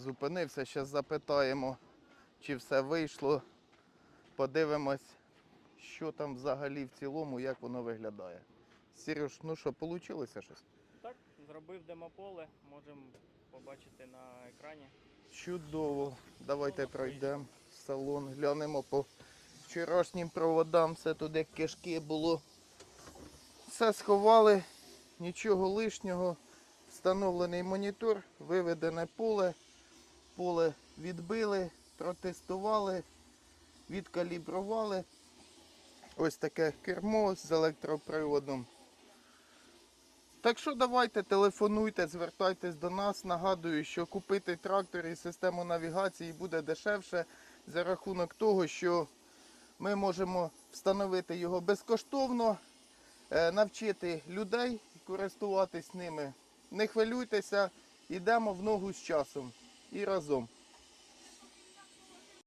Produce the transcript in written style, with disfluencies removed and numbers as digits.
зупинився. Зараз запитаємо, чи все вийшло. Подивимось, що там взагалі в цілому, як воно виглядає. Сереж, ну що, вийшло щось? Так, зробив демополе, можемо побачити на екрані. Чудово. Давайте Ну, пройдемо в салон, глянемо по вчорашнім проводам. Все тут як кишки було. Все сховали, нічого лишнього. Встановлений монітор, виведене поле. Поле відбили, протестували, відкалібрували. Ось таке кермо з електроприводом. Так що давайте, телефонуйте, звертайтесь до нас. Нагадую, що купити трактор і систему навігації буде дешевше за рахунок того, що ми можемо встановити його безкоштовно, навчити людей користуватись ними. Не хвилюйтеся, йдемо в ногу з часом і разом.